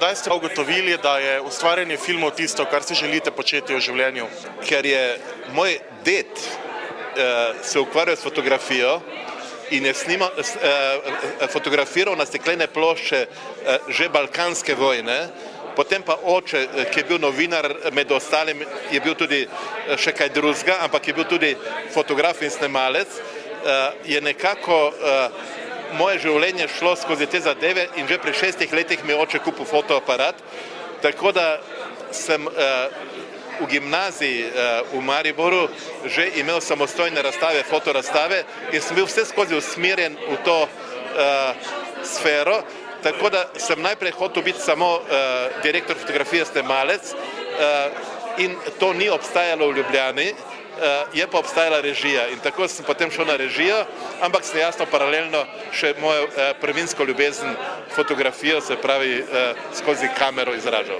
Kdaj ste ugotovili, da je ustvarjanje filmov tisto, kar si želite početi v življenju? Ker je moj ded se ukvarjal s fotografijo in je fotografiral na steklene plošče že balkanske vojne, potem pa oče, ki je bil novinar, med ostalim je bil tudi še kaj drugega, ampak je bil tudi fotograf in snemalec, je nekako moje življenje šlo skozi te zadeve in že pri 6 letih mi je oče kupil fotoaparat, tako da sem v gimnaziji v Mariboru že imel samostojne razstave, fotorazstave in sem bil vse skozi usmerjen v to sfero, tako da sem najprej hotel biti samo direktor fotografije, snemalec in to ni obstajalo v Ljubljani, je pa obstajala režija in tako sem potem šel na režijo, ampak sem jasno paralelno še mojo prvinsko ljubezen fotografijo, se pravi skozi kamero izražal.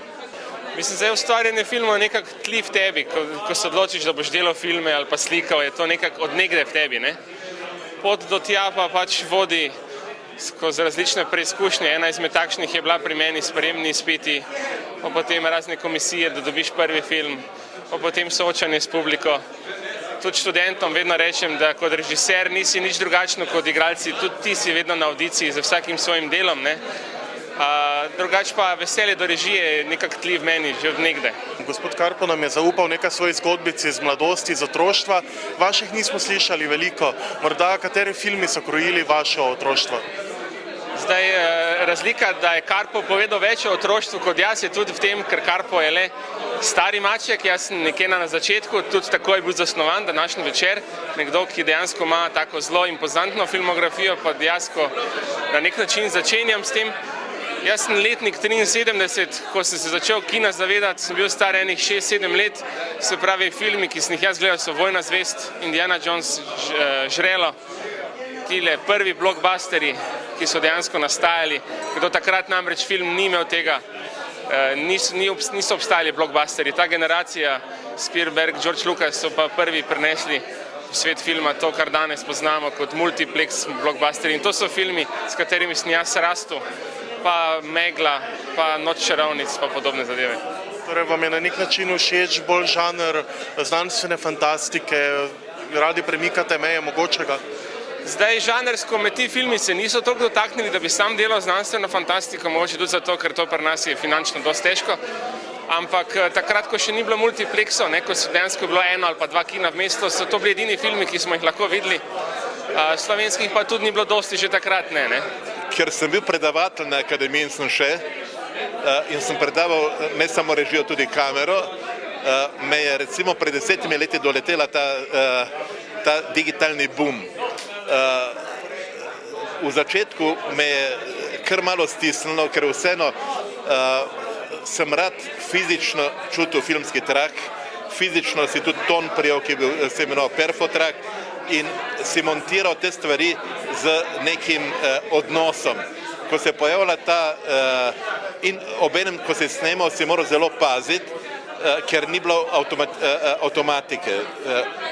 Mislim, zdaj ustvarjanje filmov je nekako tli v tebi, ko se odločiš, da boš delal filme ali pa slikal, je to nekako od nekdaj v tebi, ne? Pot do tja pa pač vodi skozi različne preizkušnje. Ena izmed takšnih je bila pri meni sprejemni izpiti, pa potem razne komisije, da dobiš prvi film, pa potem soočanje s publiko. Tudi študentom vedno rečem, da kot režiser nisi nič drugačno kot igralci, tudi ti si vedno na avdiciji z vsakim svojim delom, ne? Drugače pa veselje do režije je nekako tli v meni že od nekdaj. Gospod Karpo nam je zaupal nekaj svojih zgodbic iz mladosti, iz otroštva. Vaših nismo slišali veliko. Morda kateri filmi so krojili vaše otroštvo? Zdaj, razlika, da je Karpo povedal več o otroštvu kot jaz, je tudi v tem, ker Karpo je le stari maček, jaz sem nekje na začetku, tudi tako je bil zasnovan današnji večer, nekdo, ki dejansko ima tako zelo impozantno filmografijo, pa dejansko na nek način začenjam s tem. Jaz sem letnik 73, ko sem se začel kina zavedati, sem bil star enih 6-7 let, se pravi filmi, ki sem jih jaz gledal, so Vojna zvezd, Indiana Jones, Žrelo, tile prvi blockbusteri, ki so dejansko nastajali, do takrat namreč film ni imel tega, niso obstajali blockbusteri, ta generacija, Spielberg, George Lucas so pa prvi prinesli v svet filma to, kar danes poznamo kot multiplex blockbusteri in to so filmi, s katerimi sem jaz rastel, pa Megla, pa Noč čarovnic, pa podobne zadeve. Torej vam je na nek način všeč bolj žanr znanstvene fantastike, radi premikate meje mogočega? Zdaj, žanrsko me ti filmi se niso toliko dotaknili, da bi sam delal znanstveno fantastiko, mogoče tudi zato, ker to pri nas je finančno dosti težko, ampak takrat, ko še ni bilo multiplexov, ko so dejansko bilo 1 ali pa 2 kina v mestu, so to bili edini filmi, ki smo jih lahko videli, slovenskih pa tudi ni bilo dosti že takrat, ne. Ker sem bil predavatelj na akademiji in sem še in sem predaval ne samo režijo, tudi kamero, me je recimo pred 10 leti doletela ta digitalni boom. V začetku me je kar malo stisnilo, ker vseeno sem rad fizično čutil filmski trak, fizično si tudi ton prijel, ki se imenoval perfotrak in si montiral te stvari z nekim odnosom. Ko se je pojavila ta in obenem, ko se je snemal, si moral zelo paziti, ker ni bilo avtomatike.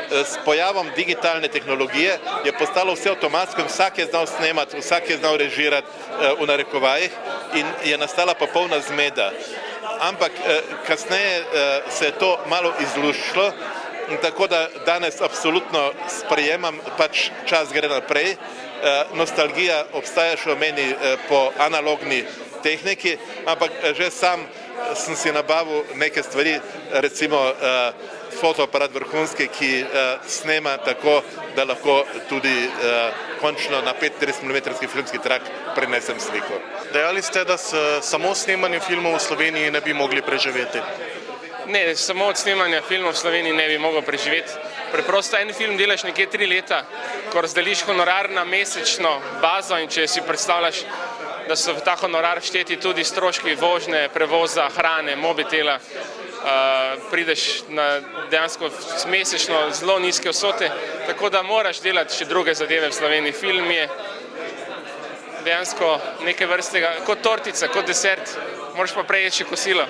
S pojavom digitalne tehnologije je postalo vse avtomatsko in vsak je znal snemati, vsak je znal režirati v narekovajih in je nastala popolna zmeda. Ampak kasneje se je to malo izluščilo, tako da danes absolutno sprejemam, pač čas gre naprej. Nostalgija obstaja še v meni po analogni tehniki, ampak že sam sem si nabavil neke stvari, recimo fotoaparat vrhunski, ki snema tako, da lahko tudi končno na 35 mm filmski trak prenesem sliko. Dejali ste, da s samo snemanjem filmov v Sloveniji ne bi mogli preživeti. Ne, samo od snemanja filmov v Sloveniji ne bi mogel preživeti. Preprosto en film delaš nekje 3 leta, ko razdeliš honorar na mesečno bazo in če si predstavljaš, da so v ta honorar šteti tudi stroški vožnje, prevoza, hrane, mobitela, prideš na dejansko mesečno zelo nizke vsote, tako da moraš delati še druge zadeve v Sloveniji. Film je dejansko neke vrste kot tortica, kot desert, moraš pa prej jesti še kosilo.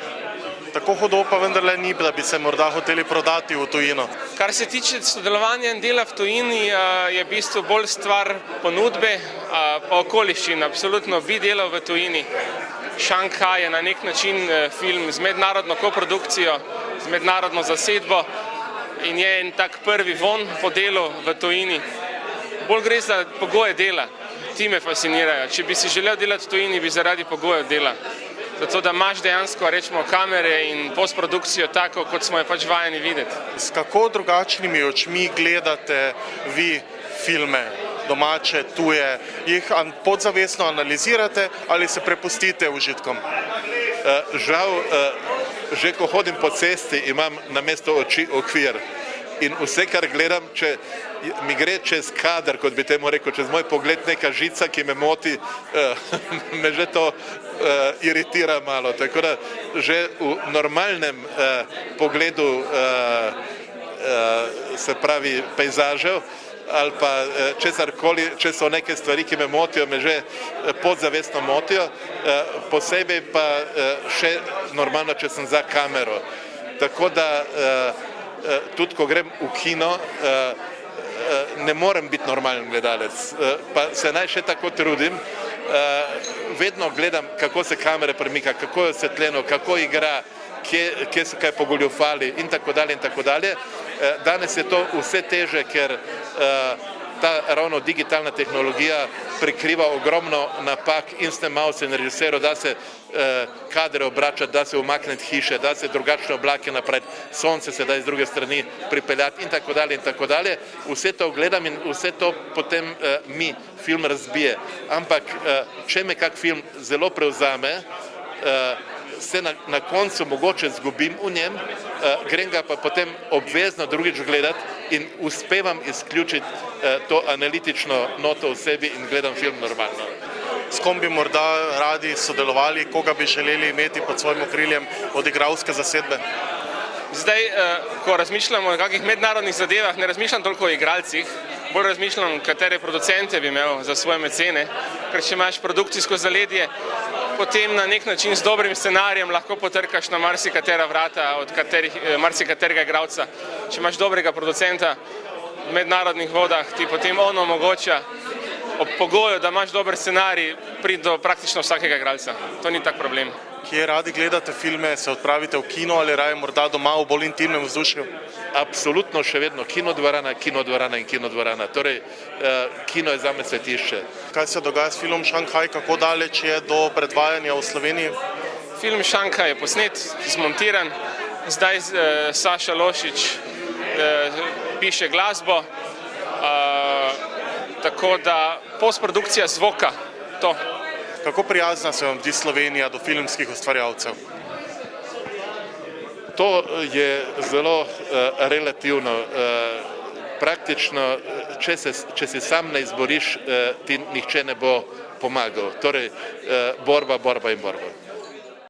Tako hudo pa vendarle ni, da bi se morda hoteli prodati v tujino. Kar se tiče sodelovanja in dela v tujini, je v bistvu bolj stvar ponudbe pa okoliščin. Absolutno bi delal v tujini. Šanghaj je na nek način film z mednarodno koprodukcijo, z mednarodno zasedbo in je en tak prvi von po delu v tujini. Bolj gre za pogoje dela, ti me fascinirajo. Če bi si želel delati v tujini, bi zaradi pogojev dela. Zato, da imaš dejansko, rečemo, kamere in postprodukcijo tako, kot smo jo pač vajeni videti. S kako drugačnimi očmi gledate vi filme, domače, tuje? Jih podzavestno analizirate ali se prepustite užitkom? Žal, že ko hodim po cesti, imam namesto oči okvir. In vse, kar gledam, če mi gre čez kader, kot bi temu rekel, čez moj pogled neka žica, ki me moti, me že to iritira malo. Tako da že v normalnem pogledu, se pravi, pejzažev ali pa česarkoli, če so neke stvari, ki me motijo, me že podzavestno motijo, posebej pa še normalno, če sem za kamero. Tako da tudi ko grem v kino, ne morem biti normalen gledalec, pa se naj še tako trudim, vedno gledam, kako se kamera premika, kako je osvetljeno, kako igra, kje so kaj pogoljufali in tako dalje in tako dalje. Danes je to vse teže, ker ta ravno digitalna tehnologija prikriva ogromno napak in snemalcev in režiserjev, da se kadre obračati, da se umakniti hiše, da se drugačne oblake napraviti, sonce se da iz druge strani pripeljati in tako dalje in tako dalje. Vse to gledam in vse to potem mi film razbije. Ampak če me kak film zelo prevzame, se na koncu mogoče zgubim v njem, grem ga pa potem obvezno drugič gledati in uspevam izključiti to analitično noto v sebi in gledam film normalno. S kom bi morda radi sodelovali, koga bi želeli imeti pod svojim okriljem od igralske zasedbe? Zdaj, ko razmišljamo o kakih mednarodnih zadevah, ne razmišljam toliko o igralcih, bolj razmišljam, katere producente bi imel za svoje mecene, ker če imaš produkcijsko zaledje, potem na nek način z dobrim scenarijem lahko potrkaš na marsikatera vrata od marsikaterega igralca. Če imaš dobrega producenta v mednarodnih vodah, ti potem on omogoča ob pogoju, da imaš dober scenarij, priti do praktično vsakega igralca. To ni tak problem. Kje radi gledate filme, se odpravite v kino ali raje morda doma v bolj intimnem vzdušju? Absolutno še vedno kinodvorana, kinodvorana in kinodvorana. Torej, kino je zame svetišče. Kaj se dogaja s filmom Šanghaj, kako daleč je do predvajanja v Sloveniji? Film Šanghaj je posnet, zmontiran, zdaj Saša Lošič piše glasbo, tako da postprodukcija zvoka, to. Kako prijazna se vam zdi Slovenija do filmskih ustvarjalcev? To je zelo relativno. Praktično, če si sam ne izboriš, ti nihče ne bo pomagal. Torej, borba, borba in borba.